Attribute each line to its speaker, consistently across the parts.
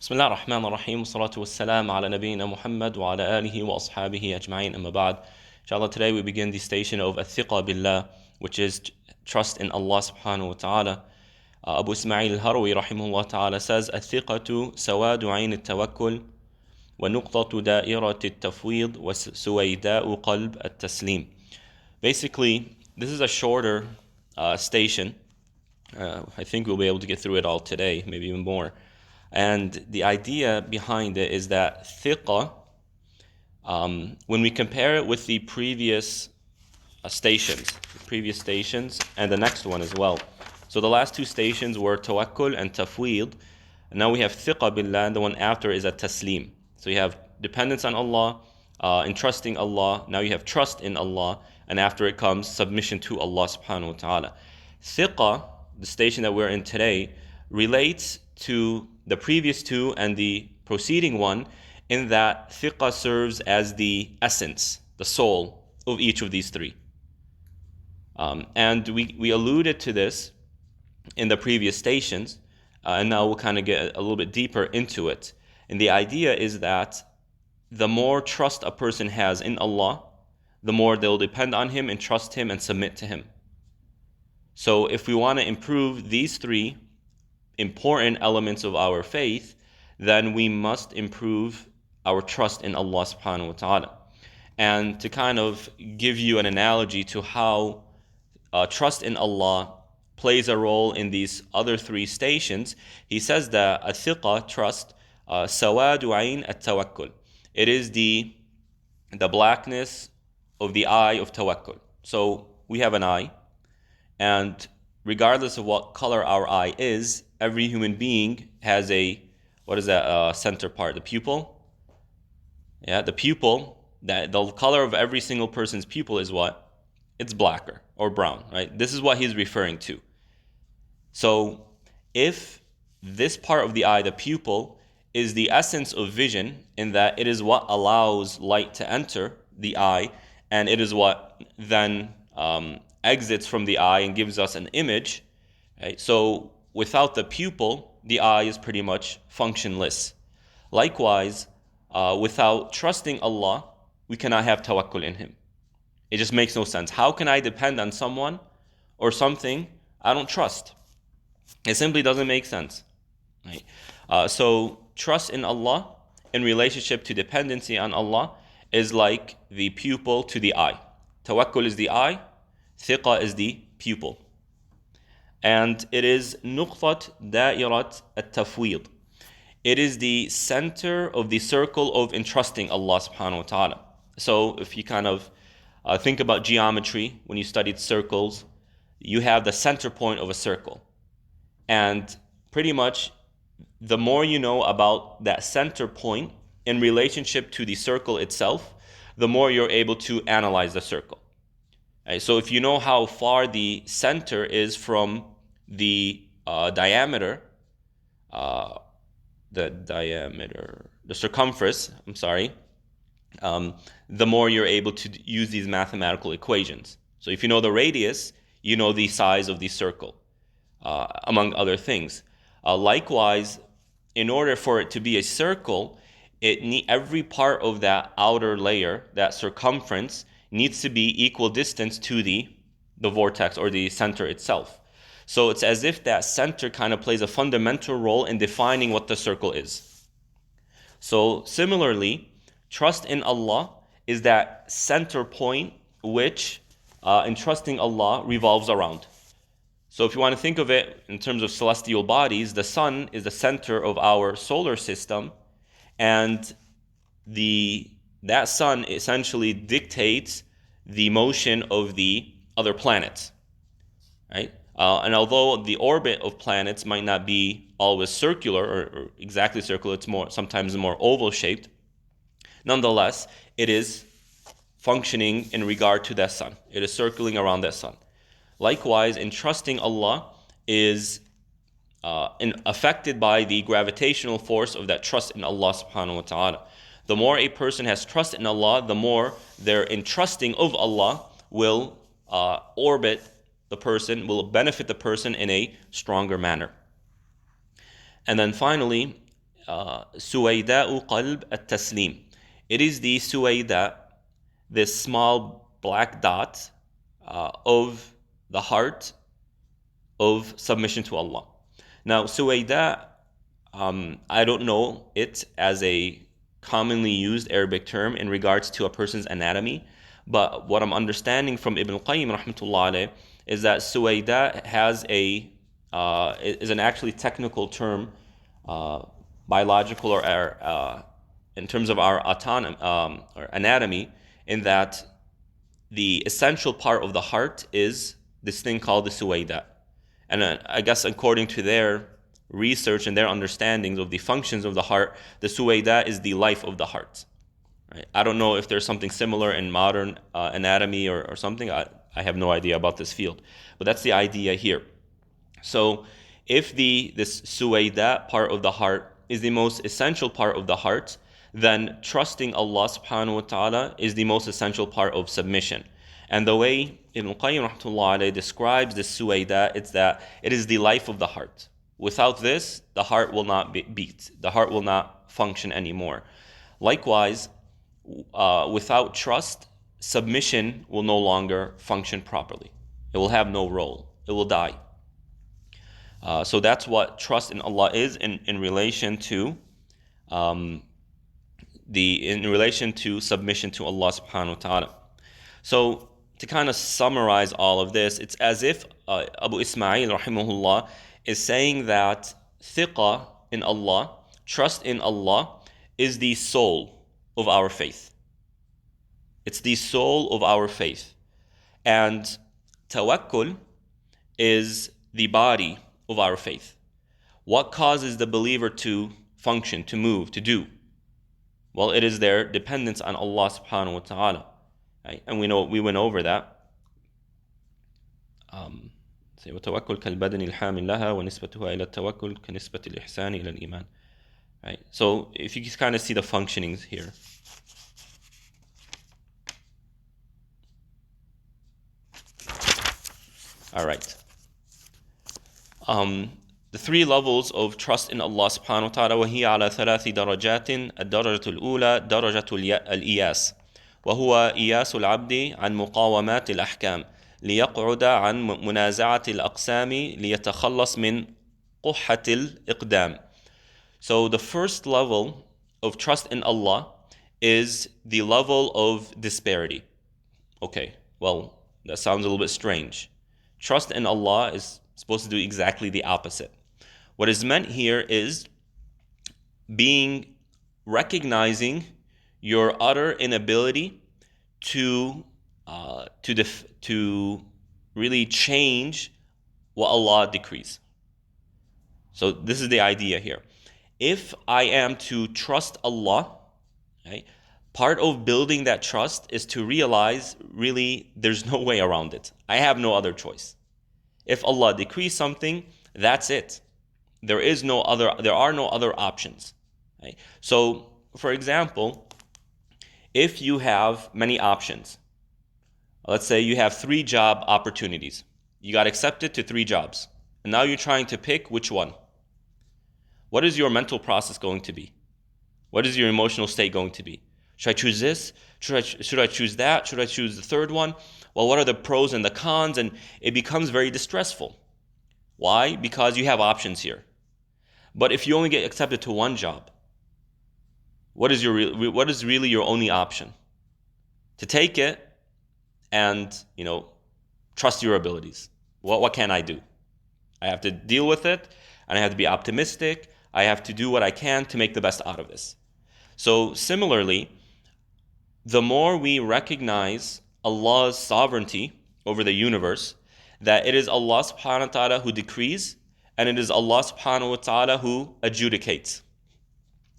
Speaker 1: بسم الله الرحمن الرحيم والصلاة والسلام على نبينا Muhammad wa ala alihi wa ashabihi ajma'in amma ba'd. Inshallah, today we begin the station of Thiqah billah, which is trust in Allah subhanahu wa ta'ala. Abu Ismail al-Harawi rahimahullah ta'ala says, الثقة سواد عين التوكل ونقطة دائرة التفويض وسويداء قلب التسليم. Basically, this is a shorter station. I think we'll be able to get through it all today, maybe even more. And the idea behind it is that thiqah, when we compare it with the previous stations, and the next one as well. So the last two stations were tawakkul and tafweed. And now we have thiqah billah, and the one after is a taslim. So you have dependence on Allah, entrusting Allah. Now you have trust in Allah, and after it comes submission to Allah subhanahu wa ta'ala. Thiqah, the station that we're in today, relates to the previous two and the preceding one, in that thiqah serves as the essence, the soul of each of these three. And we alluded to this in the previous stations, and now we'll kind of get a little bit deeper into it. And the idea is that the more trust a person has in Allah, the more they'll depend on Him and trust Him and submit to Him. So if we want to improve these three important elements of our faith, then we must improve our trust in Allah subhanahu wa ta'ala. And to kind of give you an analogy to how trust in Allah plays a role in these other three stations, he says that al-thiqah, trust, sawadu ayn at-tawakkul. It is the blackness of the eye of tawakkul. So we have an eye, and regardless of what color our eye is, every human being has a, what is that center part? The pupil? Yeah, the pupil, the color of every single person's pupil is what? It's blacker or brown, right? This is what he's referring to. So if this part of the eye, the pupil, is the essence of vision, in that it is what allows light to enter the eye, and it is what then exits from the eye and gives us an image, right? So without the pupil, the eye is pretty much functionless. Likewise, without trusting Allah, we cannot have tawakkul in Him. It just makes no sense. How can I depend on someone or something I don't trust? It simply doesn't make sense, right? So trust in Allah in relationship to dependency on Allah is like the pupil to the eye. Tawakkul is the eye, thiqah is the pupil. And it is nuqtat da'irat at-tafweed. It is the center of the circle of entrusting Allah subhanahu wa ta'ala. So if you kind of think about geometry, when you studied circles, you have the center point of a circle. And pretty much the more you know about that center point in relationship to the circle itself, the more you're able to analyze the circle. Right, so if you know how far the center is from the diameter, the circumference, the more you're able to use these mathematical equations. So if you know the radius, you know the size of the circle, among other things. Likewise, in order for it to be a circle, every part of that outer layer, that circumference, needs to be equal distance to the vortex or the center itself. So it's as if that center kind of plays a fundamental role in defining what the circle is. So similarly, trust in Allah is that center point which in trusting Allah revolves around. So if you want to think of it in terms of celestial bodies, the sun is the center of our solar system, and that sun essentially dictates the motion of the other planets, right? And although the orbit of planets might not be always circular or exactly circular, it's sometimes more oval shaped, nonetheless, it is functioning in regard to that sun. It is circling around that sun. Likewise, in trusting Allah is affected by the gravitational force of that trust in Allah subhanahu wa ta'ala. The more a person has trust in Allah, the more their entrusting of Allah will orbit the person, will benefit the person in a stronger manner. And then finally, سويداء قلب التسليم. It is the suwayda, this small black dot of the heart of submission to Allah. Now, suwayda, I don't know it as a commonly used Arabic term in regards to a person's anatomy, but what I'm understanding from Ibn Qayyim rahmatullah alayh is that suwayda has is an actually technical term, biological or in terms of our or anatomy, in that the essential part of the heart is this thing called the suwayda. And I guess according to their research and their understandings of the functions of the heart, the suwayda is the life of the heart. Right? I don't know if there's something similar in modern anatomy or something. I have no idea about this field. But that's the idea here. So if this suwayda part of the heart is the most essential part of the heart, then trusting Allah subhanahu wa ta'ala is the most essential part of submission. And the way Ibn Qayyim rahmatullah alayhi describes this suwayda, it's that it is the life of the heart. Without this, the heart will not beat. The heart will not function anymore. Likewise, without trust, submission will no longer function properly. It will have no role. It will die. So that's what trust in Allah is in relation to submission to Allah subhanahu wa ta'ala. So to kind of summarize all of this, it's as if Abu Ismail rahimahullah is saying that thiqah in Allah, trust in Allah, is the soul of our faith. It's the soul of our faith. And tawakkul is the body of our faith. What causes the believer to function, to move, to do? Well, it is their dependence on Allah subhanahu wa ta'ala. Right? And we went over that. وتوكل كالبدن الحامل لها ونسبتها إلى التوكل كنسبة الإحسان إلى الإيمان. Right? So if you kind of see the functionings here. All right. The three levels of trust in Allah subhanahu wa ta'ala, وهي على ثلاث درجات. الدرجة الأولى درجة الإياس، وهو إياس العبد عن مقاومات الأحكام ليقعد عن منازعة الأقسام ليتخلص من قحة الإقدام. So the first level of trust in Allah is the level of disparity. Okay, well, that sounds a little bit strange. Trust in Allah is supposed to do exactly the opposite. What is meant here is recognizing your utter inability to really change what Allah decrees. So this is the idea here. If I am to trust Allah, right, part of building that trust is to realize really there's no way around it. I have no other choice. If Allah decrees something, that's it. There are no other options. Right? So, for example, if you have many options, let's say you have 3 job opportunities. You got accepted to 3 jobs. And now you're trying to pick which one. What is your mental process going to be? What is your emotional state going to be? Should I choose this? Should I choose that? Should I choose the third one? Well, what are the pros and the cons? And it becomes very distressful. Why? Because you have options here. But if you only get accepted to one job, what is really your only option? To take it and, trust your abilities. What can I do? I have to deal with it, and I have to be optimistic. I have to do what I can to make the best out of this. So similarly, the more we recognize Allah's sovereignty over the universe, that it is Allah subhanahu wa ta'ala who decrees, and it is Allah subhanahu wa ta'ala who adjudicates.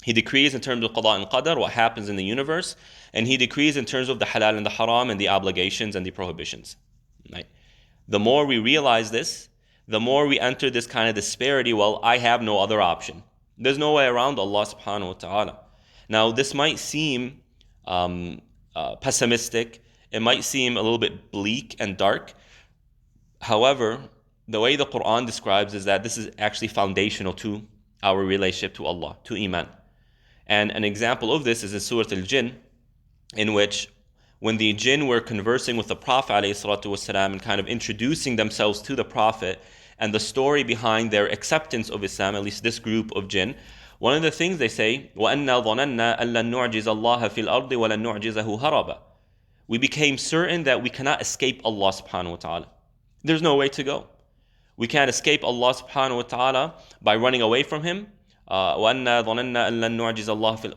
Speaker 1: He decrees in terms of qada and qadar, what happens in the universe, and He decrees in terms of the halal and the haram and the obligations and the prohibitions. Right? The more we realize this, the more we enter this kind of disparity. Well, I have no other option. There's no way around Allah subhanahu wa ta'ala. Now, this might seem pessimistic. It might seem a little bit bleak and dark. However, the way the Quran describes is that this is actually foundational to our relationship to Allah, to Iman. And an example of this is in Surah Al-Jinn, in which when the jinn were conversing with the Prophet ﷺ and kind of introducing themselves to the Prophet and the story behind their acceptance of Islam, at least this group of jinn, one of the things they say, وَأَنَّا ظَنَنَّا أَن لَن نُعْجِزَ اللَّهَ فِي الْأَرْضِ وَلَن نُعْجِزَهُ هَرَبًا. We became certain that we cannot escape Allah subhanahu wa ta'ala. There's no way to go. We can't escape Allah subhanahu wa ta'ala by running away from Him. وَأَنَّا ظَنَنَّا أَن لَن نُعْجِزَ اللَّهَ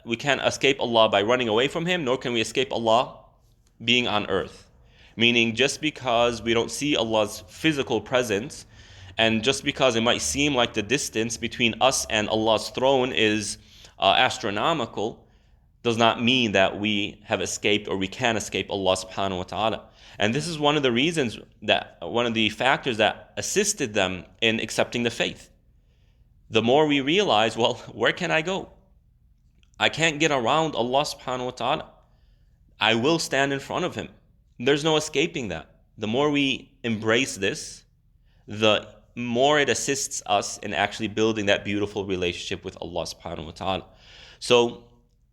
Speaker 1: we can't escape Allah by running away from Him, nor can we escape Allah being on earth. Meaning, just because we don't see Allah's physical presence, and just because it might seem like the distance between us and Allah's throne is astronomical, does not mean that we have escaped or we can escape Allah subhanahu wa ta'ala. And this is one of the reasons, one of the factors that assisted them in accepting the faith. The more we realize, well, where can I go? I can't get around Allah subhanahu wa ta'ala. I will stand in front of Him. There's no escaping that. The more we embrace this, the more it assists us in actually building that beautiful relationship with Allah subhanahu wa ta'ala. So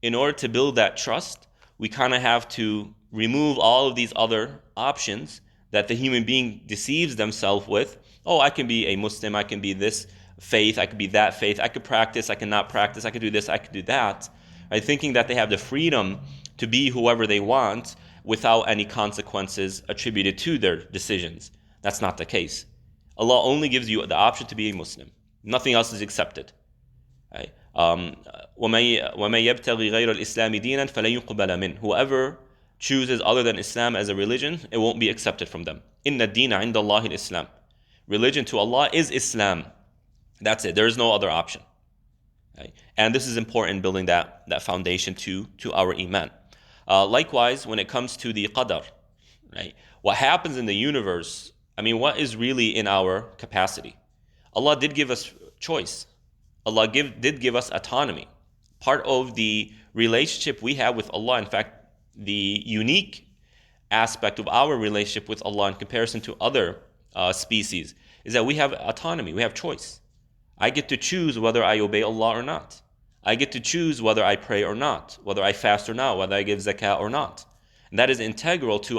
Speaker 1: in order to build that trust, we kind of have to remove all of these other options that the human being deceives themselves with. Oh, I can be a Muslim, I can be this faith, I could be that faith, I could practice, I cannot practice, I could do this, I could do that. Right? Thinking that they have the freedom to be whoever they want without any consequences attributed to their decisions. That's not the case. Allah only gives you the option to be a Muslim. Nothing else is accepted. Right? وَمَن يَبْتَغِي غَيْرَ الْإِسْلَامِ دِينًا فَلَن يُقْبَلَ مِنْهُ. Whoever chooses other than Islam as a religion, it won't be accepted from them. إِنَّ الدِّينَ عِنْدَ اللَّهِ الْإِسْلَامِ. Religion to Allah is Islam. That's it. There is no other option. Right? And this is important, building that foundation to our iman. Likewise, when it comes to the qadar, right? What happens in the universe, what is really in our capacity? Allah did give us choice. Allah did give us autonomy. Part of the relationship we have with Allah, in fact, the unique aspect of our relationship with Allah in comparison to other species, is that we have autonomy, we have choice. I get to choose whether I obey Allah or not. I get to choose whether I pray or not, whether I fast or not, whether I give zakah or not. And that is integral to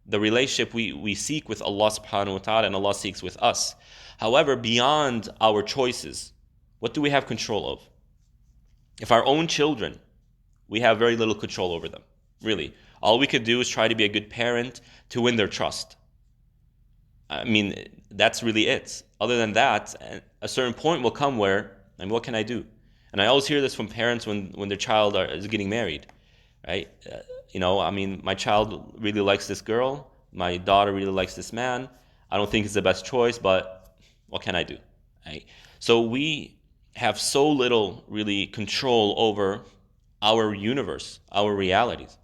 Speaker 1: the relationship we seek with Allah subhanahu wa ta'ala and Allah seeks with us. However, beyond our choices, what do we have control of? If our own children, we have very little control over them, really. All we could do is try to be a good parent to win their trust. That's really it. Other than that, a certain point will come where, what can I do? And I always hear this from parents when their child is getting married, right? My child really likes this girl. My daughter really likes this man. I don't think it's the best choice, but what can I do? Right? So we have so little really control over our universe, our realities.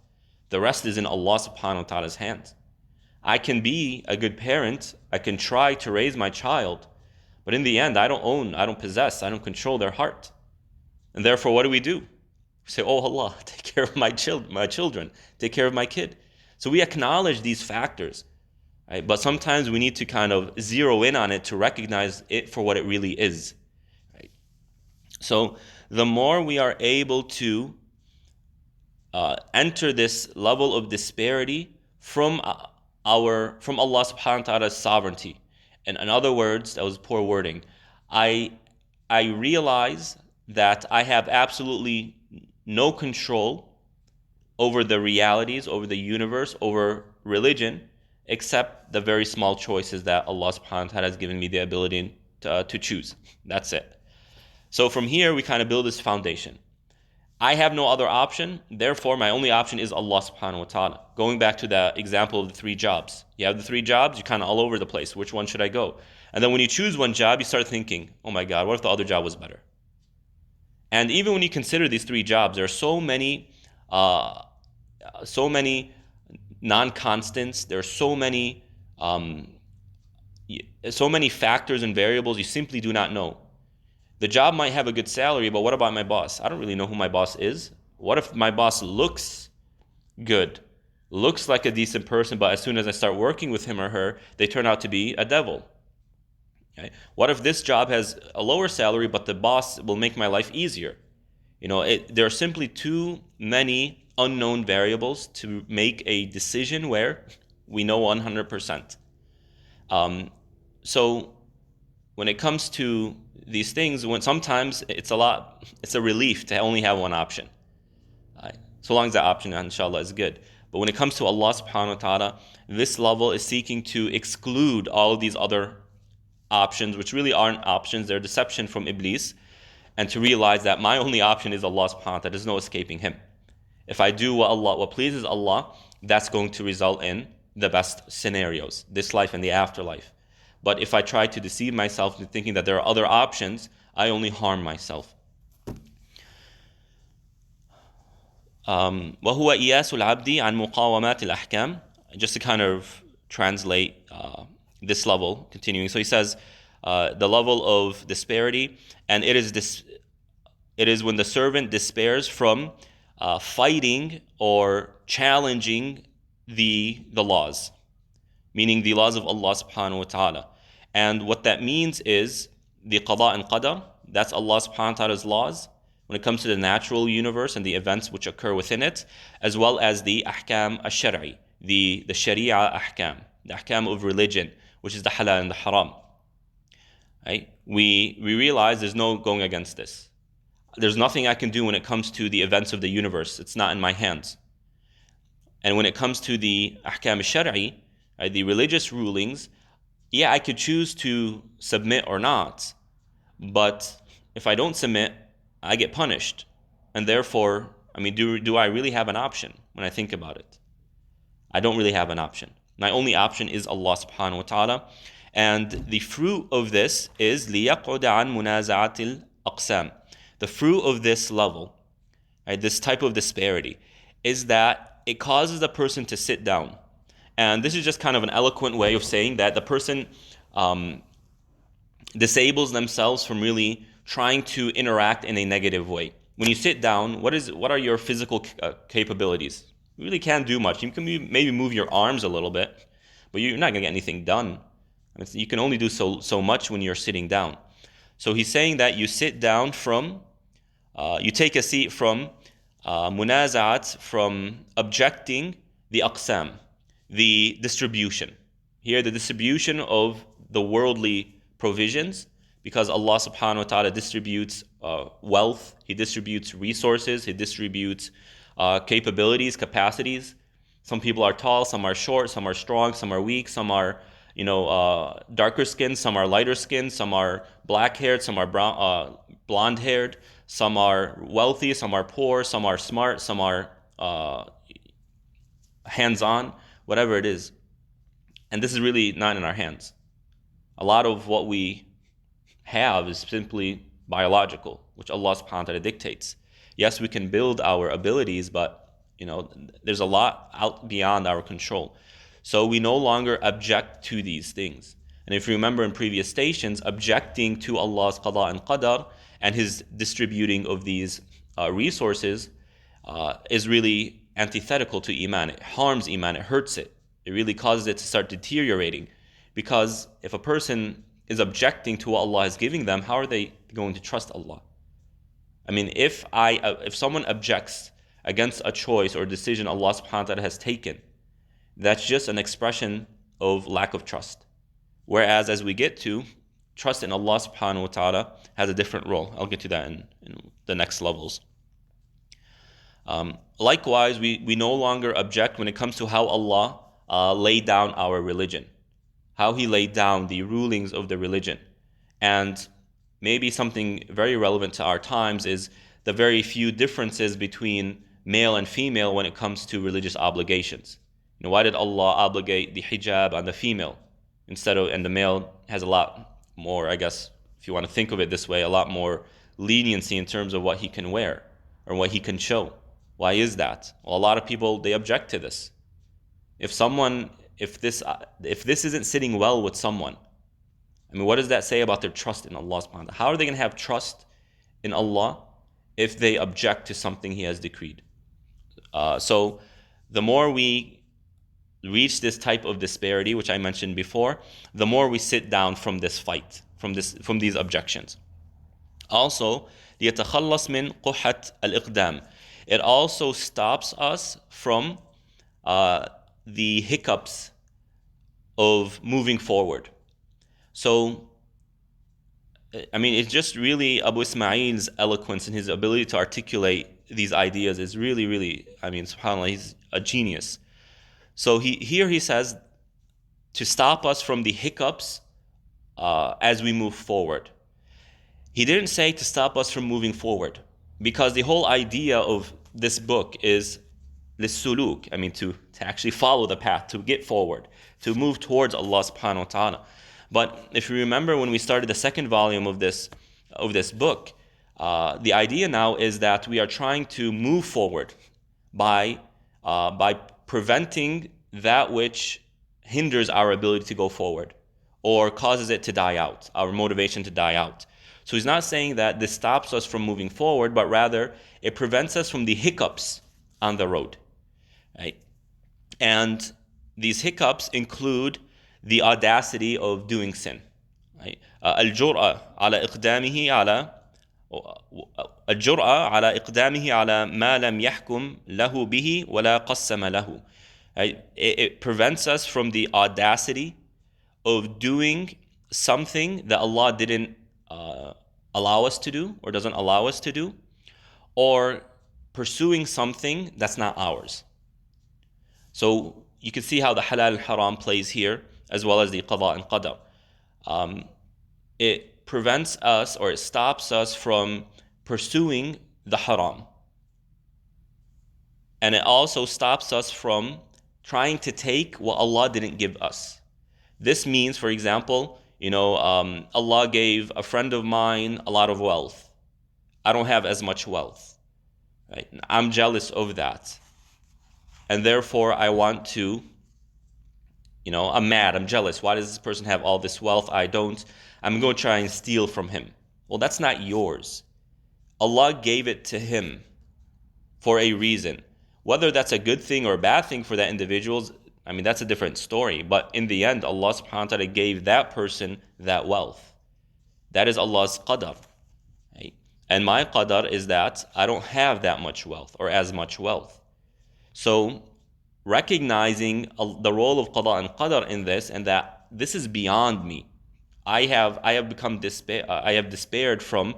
Speaker 1: The rest is in Allah subhanahu wa ta'ala's hands. I can be a good parent, I can try to raise my child, but in the end, I don't own, I don't possess, I don't control their heart. And therefore, what do? We say, oh Allah, take care of my children, take care of my kid. So we acknowledge these factors, right? But sometimes we need to kind of zero in on it to recognize it for what it really is. Right? So the more we are able to enter this level of disparity from Allah subhanahu wa ta'ala's sovereignty. And in other words, that was poor wording. I realize that I have absolutely no control over the realities, over the universe, over religion, except the very small choices that Allah subhanahu wa ta'ala has given me the ability to choose. That's it. So from here, we kind of build this foundation. I have no other option, therefore my only option is Allah subhanahu wa ta'ala. Going back to the example of the 3 jobs. You have the 3 jobs, you're kind of all over the place. Which one should I go? And then when you choose one job, you start thinking, oh my God, what if the other job was better? And even when you consider these 3 jobs, there are so many non-constants, there are so many factors and variables you simply do not know. The job might have a good salary, but what about my boss? I don't really know who my boss is. What if my boss looks good, looks like a decent person, but as soon as I start working with him or her, they turn out to be a devil? Okay? What if this job has a lower salary, but the boss will make my life easier? There are simply too many unknown variables to make a decision where we know 100%. So when it comes to these things, when sometimes it's a relief to only have one option. So long as that option, inshallah, is good. But when it comes to Allah subhanahu wa ta'ala, this level is seeking to exclude all of these other options, which really aren't options, they're deception from Iblis, and to realize that my only option is Allah subhanahu wa ta'ala. There's no escaping Him. If I do what pleases Allah, that's going to result in the best scenarios, this life and the afterlife. But if I try to deceive myself into thinking that there are other options, I only harm myself. وَهُوَ إِيَاسُ الْعَبْدِ عَنْ مُقَاوَمَاتِ الْأَحْكَامِ. Just to kind of translate this level, continuing. So he says, the level of disparity, and it is when the servant despairs from fighting or challenging the laws, meaning the laws of Allah subhanahu wa ta'ala. And what that means is the qada and qadar, that's Allah subhanahu wa ta'ala's laws when it comes to the natural universe and the events which occur within it, as well as the ahkam al-shar'i, the sharia ahkam, the ahkam of religion, which is the halal and the haram. Right? We realize there's no going against this. There's nothing I can do when it comes to the events of the universe. It's not in my hands. And when it comes to the ahkam al-shar'i, right, the religious rulings, yeah, I could choose to submit or not, but if I don't submit, I get punished. And therefore, do I really have an option when I think about it? I don't really have an option. My only option is Allah subhanahu wa ta'ala. And the fruit of this is لِيَقْعُدَ عَنْ مُنَازَعَةِ الْأَقْسَامِ. The fruit of this level, right, this type of disparity, is that it causes the person to sit down. And this is just kind of an eloquent way of saying that the person disables themselves from really trying to interact in a negative way. When you sit down, what are your physical capabilities? You really can't do much. You can maybe move your arms a little bit, but you're not going to get anything done. You can only do so much when you're sitting down. So he's saying that you sit down you take a seat from munaza'at, from objecting the aqsam, the distribution. Here, the distribution of the worldly provisions, because Allah subhanahu wa ta'ala distributes wealth, He distributes resources, He distributes capabilities, capacities. Some people are tall, some are short, some are strong, some are weak, some are darker skinned, some are lighter skinned, some are black haired, some are blonde haired, some are wealthy, some are poor, some are smart, some are hands on, whatever it is. And this is really not in our hands. A lot of what we have is simply biological, which Allah subhanahu wa ta'ala dictates. Yes, we can build our abilities, but there's a lot out beyond our control. So we no longer object to these things. And if you remember in previous stations, objecting to Allah's qada and qadar and His distributing of these resources is really antithetical to iman. It harms iman, it hurts it. It really causes it to start deteriorating. Because if a person is objecting to what Allah is giving them, how are they going to trust Allah? If someone objects against a choice or decision Allah subhanahu wa ta'ala has taken, that's just an expression of lack of trust. Whereas as we get to, trust in Allah subhanahu wa ta'ala has a different role. I'll get to that in the next levels. Likewise, we no longer object when it comes to how Allah laid down our religion, how He laid down the rulings of the religion. And maybe something very relevant to our times is the very few differences between male and female when it comes to religious obligations. Why did Allah obligate the hijab on the female and the male has a lot more, I guess, if you want to think of it this way, a lot more leniency in terms of what he can wear or what he can show. Why is that? Well, a lot of people, they object to this. If this isn't sitting well with someone, what does that say about their trust in Allah subhanahu wa ta'ala? How are they going to have trust in Allah if they object to something He has decreed? So the more we reach this type of disparity, which I mentioned before, the more we sit down from this fight, from these objections. Also, ليتخلص من قحة الإقدام. It also stops us from the hiccups of moving forward. So, I mean, it's just really Abu Ismail's eloquence and his ability to articulate these ideas is really, really, I mean, subhanAllah, he's a genius. So he says to stop us from the hiccups as we move forward. He didn't say to stop us from moving forward, because the whole idea of this book is للسلوك, I mean to actually follow the path, to get forward, to move towards Allah subhanahu wa ta'ala. But if you remember when we started the second volume of this book, the idea now is that we are trying to move forward by preventing that which hinders our ability to go forward or causes it to die out, our motivation to die out. So he's not saying that this stops us from moving forward, but rather it prevents us from the hiccups on the road, right? And these hiccups include the audacity of doing sin, right? al-Jur'a ala iqdamihi ala الجرأة على إقدامه على ما لم يحكم له به ولا قسم له. It prevents us from the audacity of doing something that Allah didn't allow us to do or doesn't allow us to do, or pursuing something that's not ours. So you can see how the halal and haram plays here, as well as the qada and qadar. It prevents us, or it stops us from pursuing the haram. And it also stops us from trying to take what Allah didn't give us. This means, for example, Allah gave a friend of mine a lot of wealth. I don't have as much wealth. Right? I'm jealous of that. And therefore, I want to, I'm mad, I'm jealous. Why does this person have all this wealth? I don't. I'm going to try and steal from him. Well, that's not yours. Allah gave it to him for a reason. Whether that's a good thing or a bad thing for that individual, I mean, that's a different story. But in the end, Allah subhanahu wa ta'ala gave that person that wealth. That is Allah's qadar. Right? And my qadar is that I don't have that much wealth or as much wealth. So recognizing the role of qada and qadar in this, and that this is beyond me. I have despaired from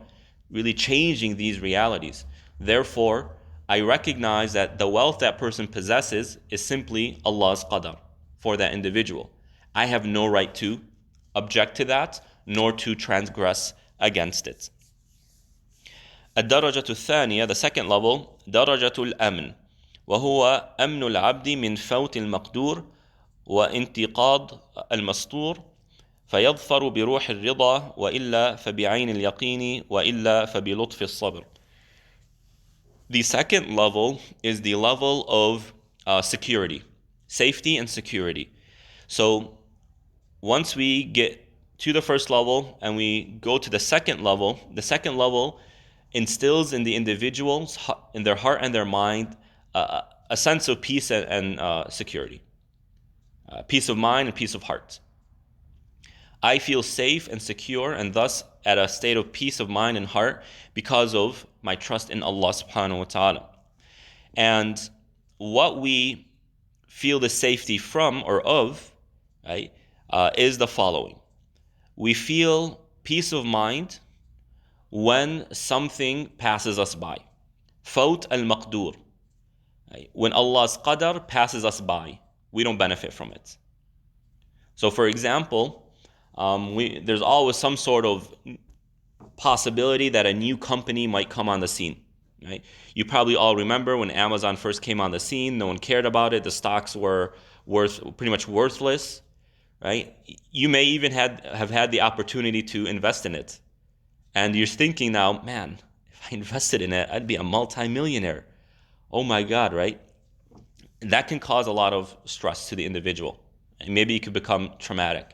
Speaker 1: really changing these realities. Therefore, I recognize that the wealth that person possesses is simply Allah's qadar for that individual. I have no right to object to that, nor to transgress against it. الدرجة الثانية, the second level, درجة الأمن, وهو أمن العبد من فوت المقدور وانتقاض المستور فيظفر بروح الرضا وإلا فبعين اليقين وإلا فبلطف الصبر. The second level is the level of security, safety and security. So once we get to the first level and we go to the second level instills in the individuals, in their heart and their mind, a sense of peace and security, peace of mind and peace of heart. I feel safe and secure and thus at a state of peace of mind and heart because of my trust in Allah subhanahu wa ta'ala. And what we feel the safety from or of, right, is the following. We feel peace of mind when something passes us by. Fawt al-maqdur. Right? When Allah's qadar passes us by, we don't benefit from it. So for example, there's always some sort of possibility that a new company might come on the scene. Right? You probably all remember when Amazon first came on the scene, no one cared about it, the stocks were pretty much worthless. Right? You may even have had the opportunity to invest in it. And you're thinking now, man, if I invested in it, I'd be a multi-millionaire. Oh my God, right? That can cause a lot of stress to the individual. And maybe it could become traumatic.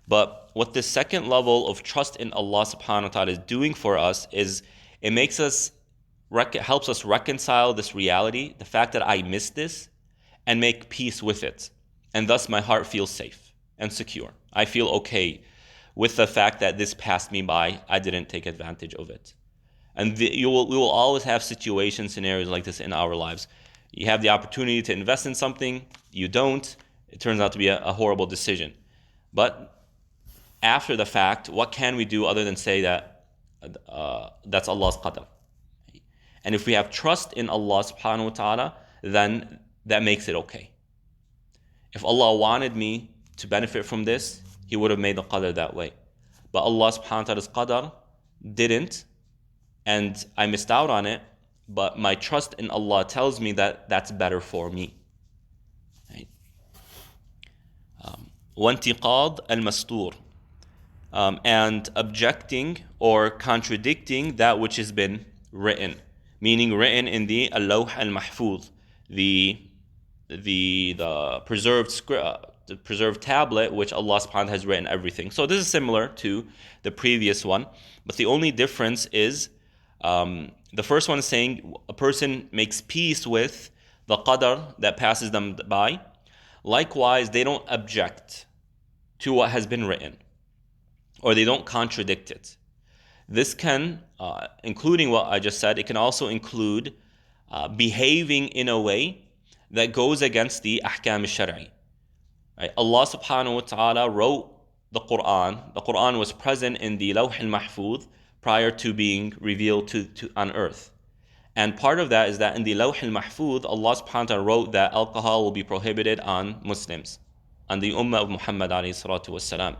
Speaker 1: But what this second level of trust in Allah subhanahu wa ta'ala is doing for us is it helps us reconcile this reality, the fact that I missed this, and make peace with it. and thus my heart feels safe and secure. I feel okay with the fact that this passed me by. I didn't take advantage of it. And we will always have situations, scenarios like this in our lives. You have the opportunity to invest in something, you don't. It turns out to be a horrible decision. But after the fact, what can we do other than say that that's Allah's qadr? And if we have trust in Allah subhanahu wa ta'ala, then that makes it okay. If Allah wanted me to benefit from this, He would have made the qadr that way. But Allah subhanahu wa ta'ala's qadr didn't, and I missed out on it, but my trust in Allah tells me that that's better for me. Right? وانتقاد المستور, and objecting or contradicting that which has been written, meaning written in the al-lawh al-mahfuz, the preserved tablet, which Allah subhanahu wa ta'ala has written everything. So this is similar to the previous one, but the only difference is the first one is saying a person makes peace with the qadr that passes them by. Likewise, they don't object to what has been written, or they don't contradict it. This can, including what I just said, it can also include behaving in a way that goes against the ahkam al-shar'i. Right? Allah subhanahu wa ta'ala wrote the Quran. The Quran was present in the lawh al-mahfuz prior to being revealed to on earth. And part of that is that in the lawh al-mahfuz, Allah subhanahu wa ta'ala wrote that alcohol will be prohibited on Muslims, on the ummah of Muhammad alayhi salatu wassalam.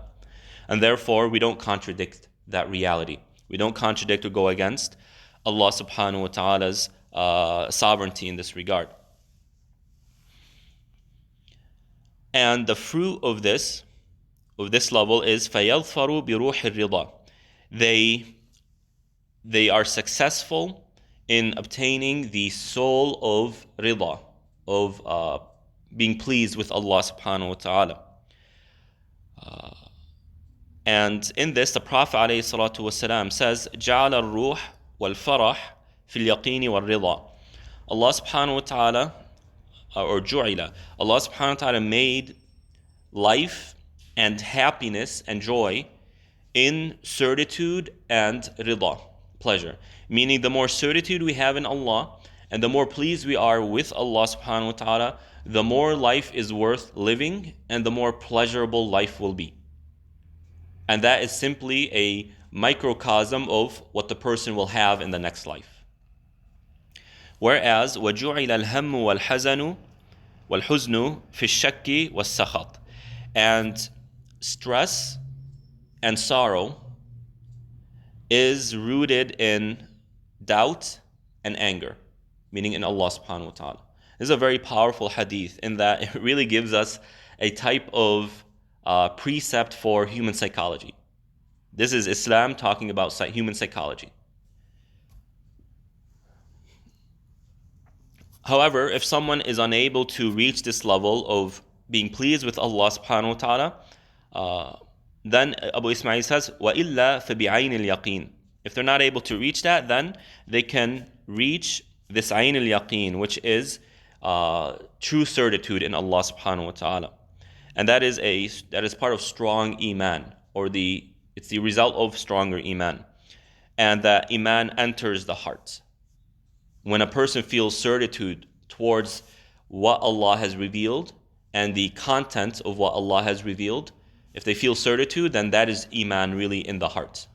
Speaker 1: And therefore, we don't contradict that reality. We don't contradict or go against Allah subhanahu wa ta'ala's sovereignty in this regard. And the fruit of this level is فَيَظْفَرُوا بِرُوحِ الرِّضَى. They are successful in obtaining the soul of rida, of being pleased with Allah subhanahu wa ta'ala. And in this, the Prophet alayhi salatu wasalam says, جَعَلَ الرُّوحِ وَالْفَرَحِ فِي الْيَقِينِ وَالرِّضَى. Allah subhanahu wa ta'ala, or ju'ila, Allah subhanahu wa ta'ala made life and happiness and joy in certitude and rida, pleasure. Meaning the more certitude we have in Allah and the more pleased we are with Allah subhanahu wa ta'ala, the more life is worth living and the more pleasurable life will be. And that is simply a microcosm of what the person will have in the next life. Whereas وَجُعِلَ الْهَمُّ وَالْحَزَنُ وَالْحُزْنُ فِي الشَّكِّ وَالسَّخَطِ. And stress and sorrow is rooted in doubt and anger, meaning in Allah subhanahu wa ta'ala. This is a very powerful hadith in that it really gives us a type of precept for human psychology. This is Islam talking about human psychology. However, if someone is unable to reach this level of being pleased with Allah subhanahu wa ta'ala, then Abu Ismail says, وَإِلَّا فَبِعَيْنِ الْيَقِينِ. If they're not able to reach that, then they can reach this ayn al-yaqeen, which is true certitude in Allah subhanahu wa ta'ala. And that is part of strong iman, or it's the result of stronger iman. And that iman enters the heart. When a person feels certitude towards what Allah has revealed and the content of what Allah has revealed, if they feel certitude, then that is iman really in the heart.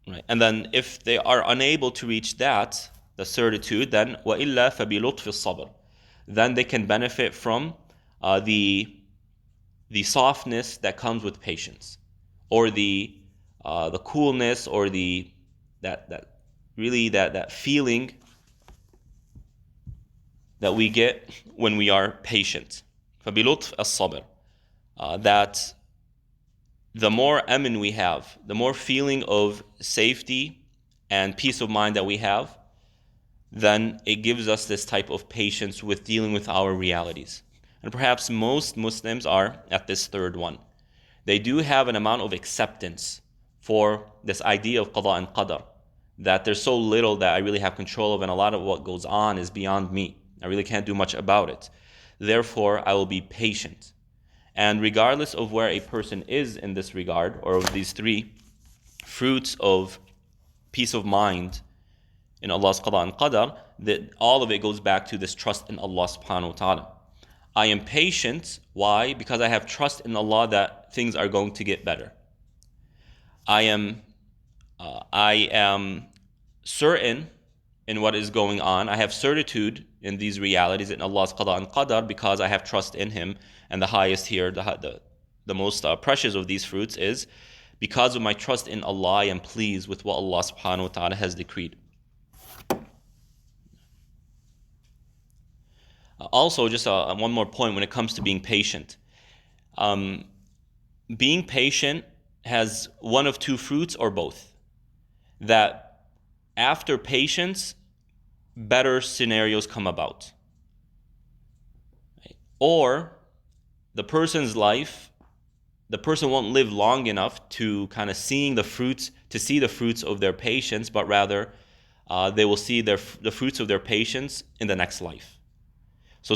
Speaker 1: Right. And then if they are unable to reach that, the certitude, then وَإِلَّا فَبِلُطْفِ الصَّبْرِ. Then they can benefit from the softness that comes with patience, or the coolness, or that feeling that we get when we are patient. فَبِلُطْفِ الصَّبْرِ. That the more amin we have, the more feeling of safety and peace of mind that we have, then it gives us this type of patience with dealing with our realities. And perhaps most Muslims are at this third one. They do have an amount of acceptance for this idea of qada and qadar, that there's so little that I really have control of, and a lot of what goes on is beyond me. I really can't do much about it. Therefore, I will be patient. And regardless of where a person is in this regard, or of these three fruits of peace of mind in Allah's qada and qadar, that all of it goes back to this trust in Allah subhanahu wa ta'ala. I am patient. Why? Because I have trust in Allah that things are going to get better. I am certain in what is going on. I have certitude in these realities in Allah's qada and qadar because I have trust in Him. And the highest here, the most precious of these fruits is, because of my trust in Allah, I am pleased with what Allah subhanahu wa ta'ala has decreed. Also, just one more point when it comes to being patient. Being patient has one of two fruits or both. That after patience, better scenarios come about. Or the person's life, the person won't live long enough to kind of see the fruits of their patience, but rather they will see the fruits of their patience in the next life. So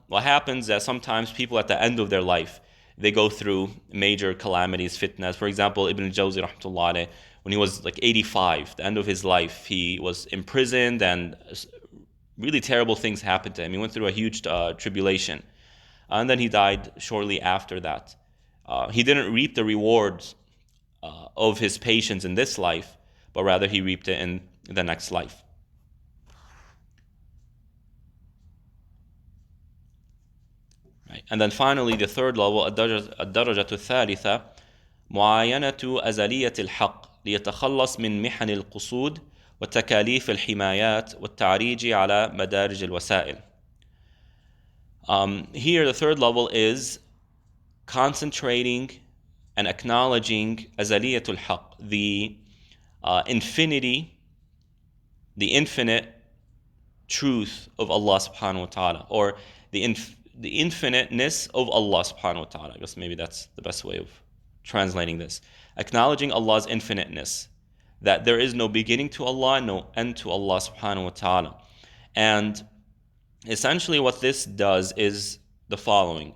Speaker 1: what happens is that sometimes people at the end of their life, they go through major calamities, fitnas. For example, Ibn al-Jawziyya rahmatullah alayh, when he was like 85, the end of his life, he was imprisoned and really terrible things happened to him. He went through a huge tribulation. And then he died shortly after that. He didn't reap the rewards of his patience in this life, but rather he reaped it in the next life. Right. And then finally, the third level, الدرجة الثالثة معاينة أزلية الحق ليتخلص من محن القصود وتكاليف الحمايات والتعريج على مدارج الوسائل. Here, the third level is concentrating and acknowledging azaliyatul haqq, the infinite truth of Allah subhanahu wa ta'ala, or the infiniteness of Allah subhanahu wa ta'ala. I guess maybe that's the best way of translating this. Acknowledging Allah's infiniteness, that there is no beginning to Allah, no end to Allah subhanahu wa ta'ala. And essentially what this does is the following.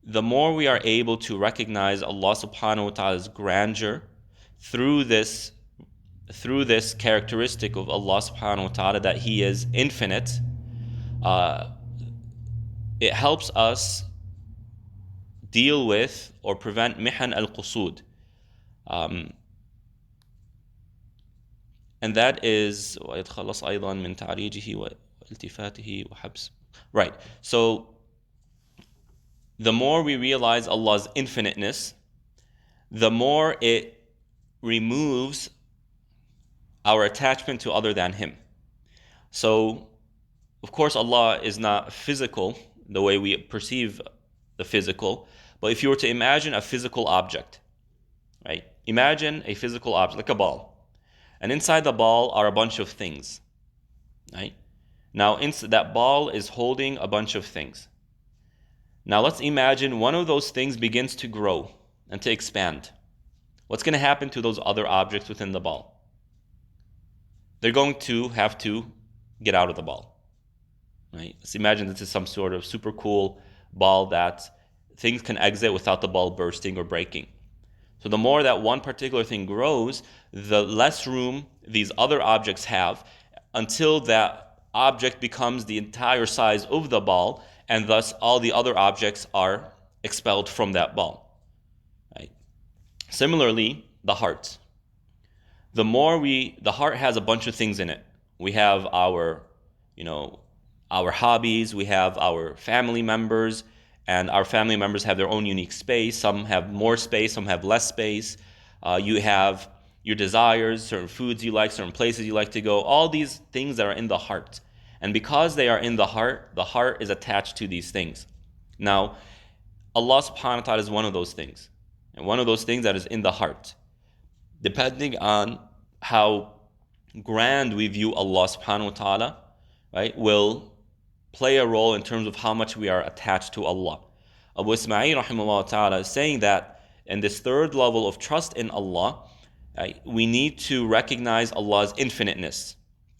Speaker 1: The more we are able to recognize Allah subhanahu wa ta'ala's grandeur through this characteristic of Allah subhanahu wa ta'ala, that He is infinite, it helps us deal with or prevent mihan al-qusud. And that is وَيَتْخَلَّصْ أَيْضًا مِنْ تَعْرِيجِهِ وَالْتِفَاتِهِ وَحَبْسِ. Right. So the more we realize Allah's infiniteness, the more it removes our attachment to other than Him. So, of course, Allah is not physical the way we perceive the physical, but if you were to imagine a physical object, right? Imagine a physical object, like a ball. And inside the ball are a bunch of things, right? Now, that ball is holding a bunch of things. Now, let's imagine one of those things begins to grow and to expand. What's going to happen to those other objects within the ball? They're going to have to get out of the ball, right? Let's imagine this is some sort of super cool ball that things can exit without the ball bursting or breaking. So the more that one particular thing grows, the less room these other objects have until that object becomes the entire size of the ball, and thus all the other objects are expelled from that ball. Right? Similarly, the heart. The heart has a bunch of things in it. We have our hobbies, we have our family members, and our family members have their own unique space. Some have more space, some have less space. You have your desires, certain foods you like, certain places you like to go, all these things that are in the heart. And because they are in the heart is attached to these things. Now, Allah subhanahu wa ta'ala is one of those things. And one of those things that is in the heart. Depending on how grand we view Allah subhanahu wa ta'ala, right, will play a role in terms of how much we are attached to Allah. Abu Ismail rahimahullah ta'ala is saying that in this third level of trust in Allah, right? We need to recognize Allah's infiniteness.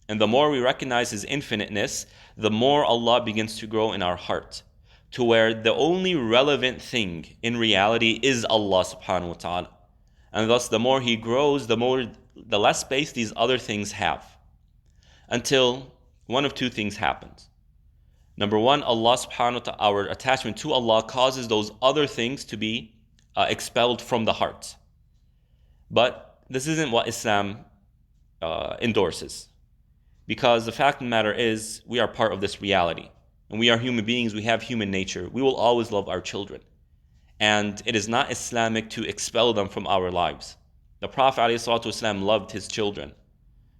Speaker 1: And the more we recognize His infiniteness, the more Allah begins to grow in our heart, to where the only relevant thing in reality is Allah subhanahu wa ta'ala. And thus the more He grows, the less space these other things have. Until one of two things happens. Number one, Allah subhanahu wa ta'ala, our attachment to Allah causes those other things to be expelled from the heart. But this isn't what Islam endorses. Because the fact of the matter is, we are part of this reality. And we are human beings, we have human nature. We will always love our children. And it is not Islamic to expel them from our lives. The Prophet ﷺ loved his children.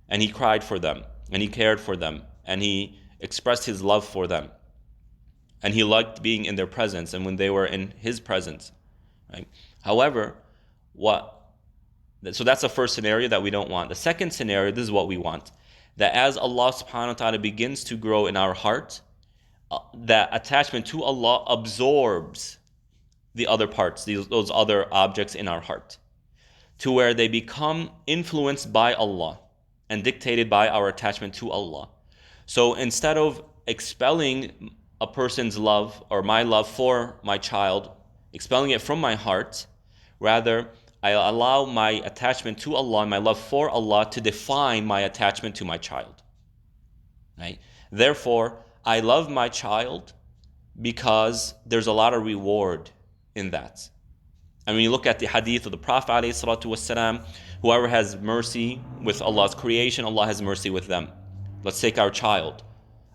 Speaker 1: And he cried for them. And he cared for them. And he expressed his love for them. And he liked being in their presence and when they were in his presence. Right? However, so that's the first scenario that we don't want. The second scenario, this is what we want. That as Allah subhanahu wa ta'ala begins to grow in our heart, that attachment to Allah absorbs the other parts, those other objects in our heart, to where they become influenced by Allah and dictated by our attachment to Allah. So instead of expelling a person's love or my love for my child, expelling it from my heart, rather I allow my attachment to Allah, my love for Allah, to define my attachment to my child. Right? Therefore, I love my child because there's a lot of reward in that. And when you look at the hadith of the Prophet ﷺ, whoever has mercy with Allah's creation, Allah has mercy with them. Let's take our child.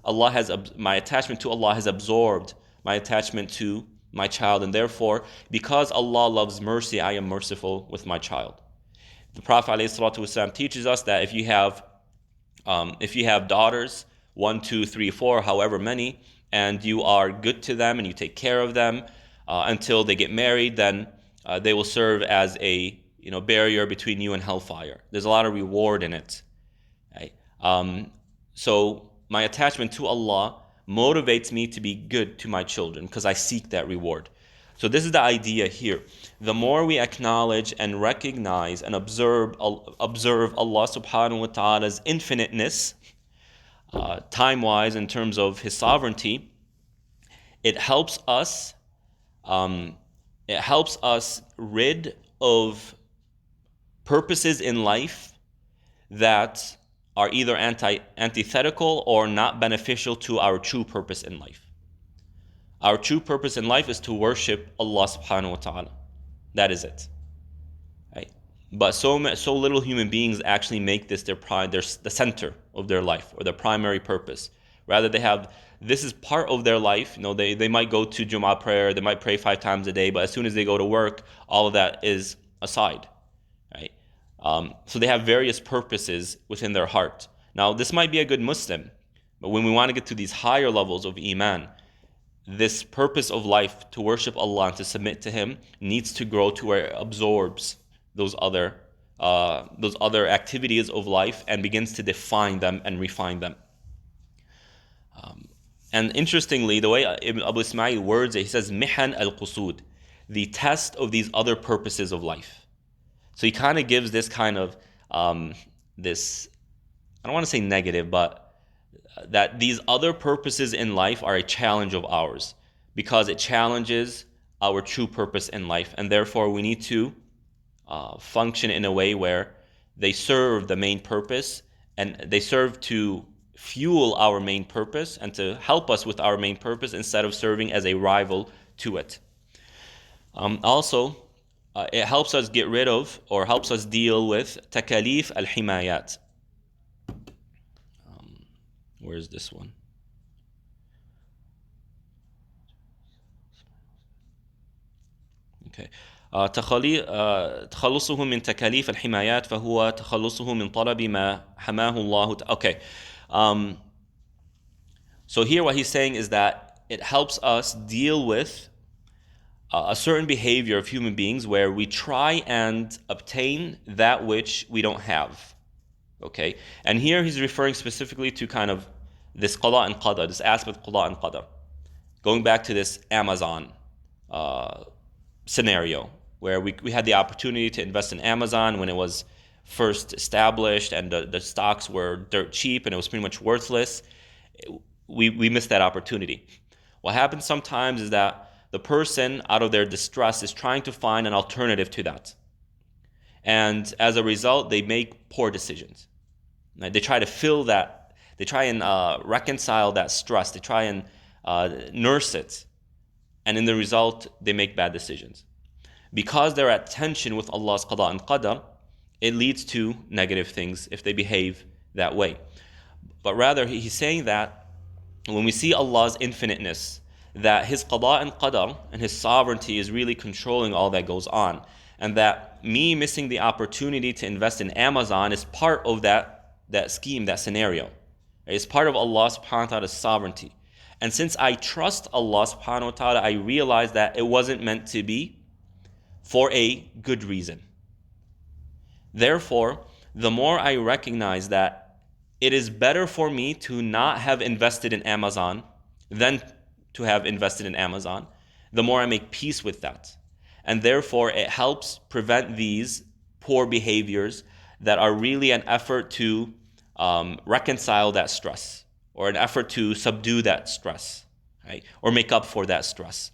Speaker 1: My attachment to Allah has absorbed my attachment to my child, and therefore, because Allah loves mercy, I am merciful with my child. The Prophet ﷺ teaches us that if you have daughters, 1, 2, 3, 4, however many, and you are good to them and you take care of them until they get married, then they will serve as a barrier between you and hellfire. There's a lot of reward in it. Right? So my attachment to Allah motivates me to be good to my children because I seek that reward. So this is the idea here. The more we acknowledge and recognize and observe Allah subhanahu wa ta'ala's infiniteness, time-wise in terms of His sovereignty, it helps us rid of purposes in life that are either antithetical or not beneficial to our true purpose in life. Our true purpose in life is to worship Allah subhanahu wa ta'ala. That is it. Right? But so little human beings actually make this the center of their life or their primary purpose. Rather, this is part of their life. They might go to Jumu'ah prayer, they might pray 5 times a day, but as soon as they go to work, all of that is aside. Right? So they have various purposes within their heart. Now, this might be a good Muslim, but when we want to get to these higher levels of Iman, this purpose of life to worship Allah and to submit to Him needs to grow to where it absorbs those other activities of life and begins to define them and refine them. And interestingly, the way Ibn Abu Ismail words it, he says, Mihan al-Qusud, the test of these other purposes of life. So he kind of gives this kind of, this, I don't want to say negative, but that these other purposes in life are a challenge of ours because it challenges our true purpose in life. And therefore we need to function in a way where they serve the main purpose and they serve to fuel our main purpose and to help us with our main purpose instead of serving as a rival to it. Also, it helps us get rid of or helps us deal with takalif al-himayat. Where's this one? Okay. تخلصه من تكاليف الحمايات فهو تخلصه من طلب ما حماه الله. Okay. So here what he's saying is that it helps us deal with a certain behavior of human beings where we try and obtain that which we don't have. Okay? And here he's referring specifically to kind of this qada and qadar, this aspect of qada and qadar. Going back to this Amazon scenario where we had the opportunity to invest in Amazon when it was first established and the stocks were dirt cheap and it was pretty much worthless, we missed that opportunity. What happens sometimes is that the person, out of their distress, is trying to find an alternative to that. And as a result, they make poor decisions. They try to fill that, they try and reconcile that stress, they try and nurse it. And in the result, they make bad decisions. Because they're at tension with Allah's qada and qadar, it leads to negative things if they behave that way. But rather, he's saying that when we see Allah's infiniteness, that His qada and qadar and His sovereignty is really controlling all that goes on, and that me missing the opportunity to invest in Amazon is part of that scheme, that scenario. It's part of Allah subhanahu wa ta'ala's sovereignty. And since I trust Allah subhanahu wa ta'ala, I realize that it wasn't meant to be for a good reason. Therefore, the more I recognize that it is better for me to not have invested in Amazon than to have invested in Amazon, the more I make peace with that. And therefore, it helps prevent these poor behaviors that are really an effort to reconcile that stress, or an effort to subdue that stress, right? Or make up for that stress.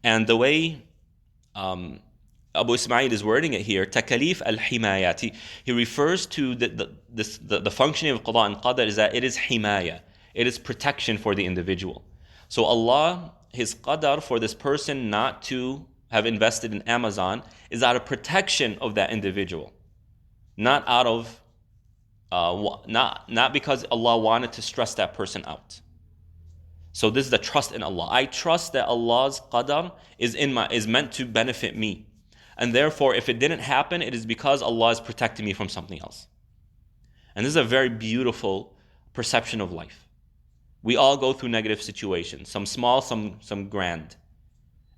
Speaker 1: And the way Abu Ismail is wording it here, takalif al-himayati, he refers to the functioning of qada and qadar is that it is himaya, it is protection for the individual. So Allah, His qadar for this person not to have invested in Amazon is out of protection of that individual, not out of not because Allah wanted to stress that person out. So this is the trust in Allah. I trust that Allah's qadar is meant to benefit me. And therefore, if it didn't happen, it is because Allah is protecting me from something else. And this is a very beautiful perception of life. We all go through negative situations, some small, some grand.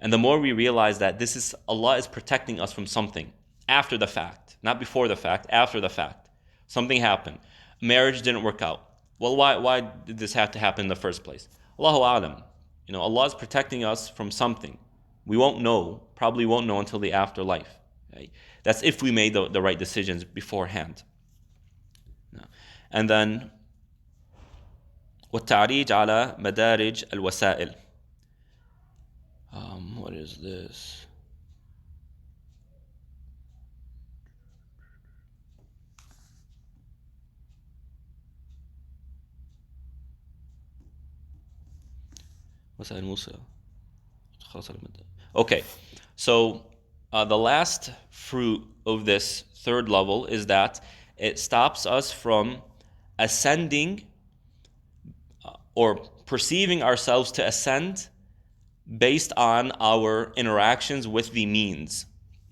Speaker 1: And the more we realize that Allah is protecting us from something after the fact, not before the fact, after the fact. Something happened. Marriage didn't work out. Well, why did this have to happen in the first place? Allahu A'lam. Allah is protecting us from something. We probably won't know until the afterlife. Right? That's if we made the right decisions beforehand. And then, وَالتَّعْرِيجْ عَلَى مَدَارِجْ الْوَسَائِل. What is this? Okay, so the last fruit of this third level is that it stops us from ascending or perceiving ourselves to ascend based on our interactions with the means.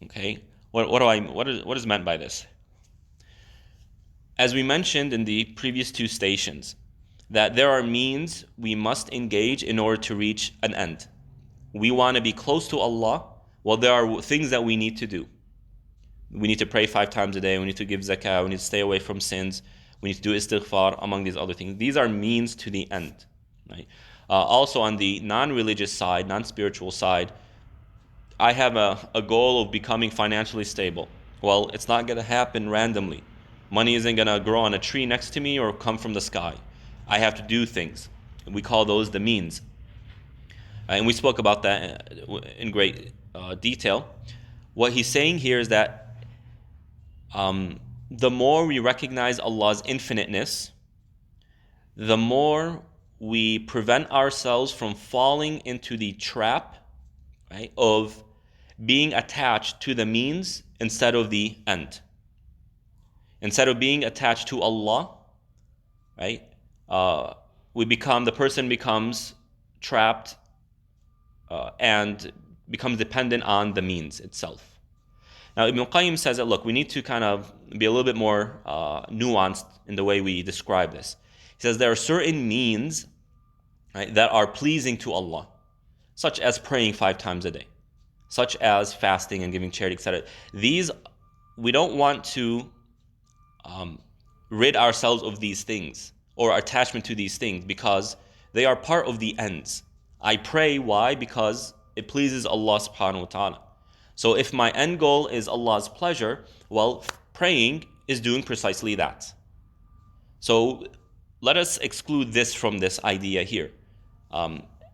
Speaker 1: Okay, what is meant by this? As we mentioned in the previous two stations, that there are means we must engage in order to reach an end. We want to be close to Allah. Well, there are things that we need to do. We need to pray 5 times a day. We need to give zakah. We need to stay away from sins. We need to do istighfar, among these other things. These are means to the end. Right? Also, on the non-religious side, non-spiritual side, I have a goal of becoming financially stable. Well, it's not going to happen randomly. Money isn't going to grow on a tree next to me or come from the sky. I have to do things. We call those the means. And we spoke about that in great detail. What he's saying here is that the more we recognize Allah's infiniteness, the more we prevent ourselves from falling into the trap, right, of being attached to the means instead of the end. Instead of being attached to Allah, right, the person becomes trapped and becomes dependent on the means itself. Now, Ibn Qayyim says that, look, we need to kind of be a little bit more nuanced in the way we describe this. He says there are certain means, right, that are pleasing to Allah, such as praying 5 times a day, such as fasting and giving charity, etc. These, we don't want to rid ourselves of these things or attachment to these things because they are part of the ends. I pray, why? Because it pleases Allah subhanahu wa ta'ala. So if my end goal is Allah's pleasure, well, praying is doing precisely that. So let us exclude this from this idea here,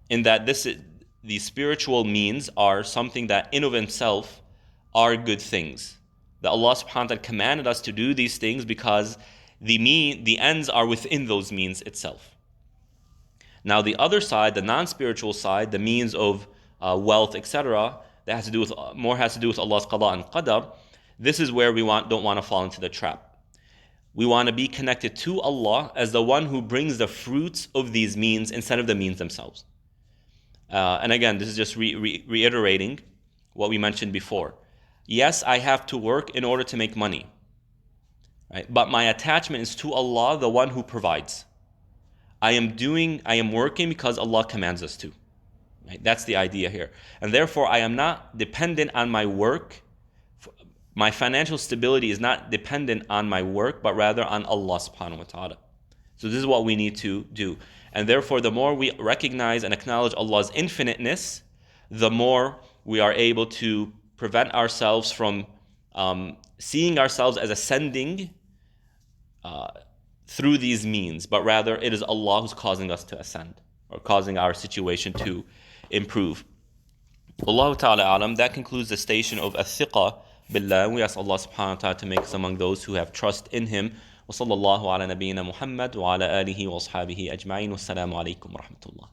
Speaker 1: in that the spiritual means are something that in of itself are good things. That Allah subhanahu wa ta'ala commanded us to do these things because the ends are within those means itself. Now the other side, the non-spiritual side, the means of wealth, etc., that has to do with Allah's qada and qadar. This is where we don't want to fall into the trap. We want to be connected to Allah as the one who brings the fruits of these means instead of the means themselves. And again, this is just reiterating what we mentioned before. Yes, I have to work in order to make money, right? But my attachment is to Allah, the one who provides. I am working because Allah commands us to. Right? That's the idea here. And therefore, I am not dependent on my work. My financial stability is not dependent on my work, but rather on Allah subhanahu wa ta'ala. So this is what we need to do. And therefore, the more we recognize and acknowledge Allah's infiniteness, the more we are able to prevent ourselves from seeing ourselves as ascending through these means, but rather it is Allah who's causing us to ascend, or causing our situation to improve. Wallahu ta'ala alam. That concludes the station of al-Thiqah billah. We ask Allah subhanahu wa ta'ala to make us among those who have trust in Him. Wa sallallahu ala nabiyyina Muhammad wa ala alihi wa ashabihi ajma'in. Wassalamu alaikum wa rahmatullah.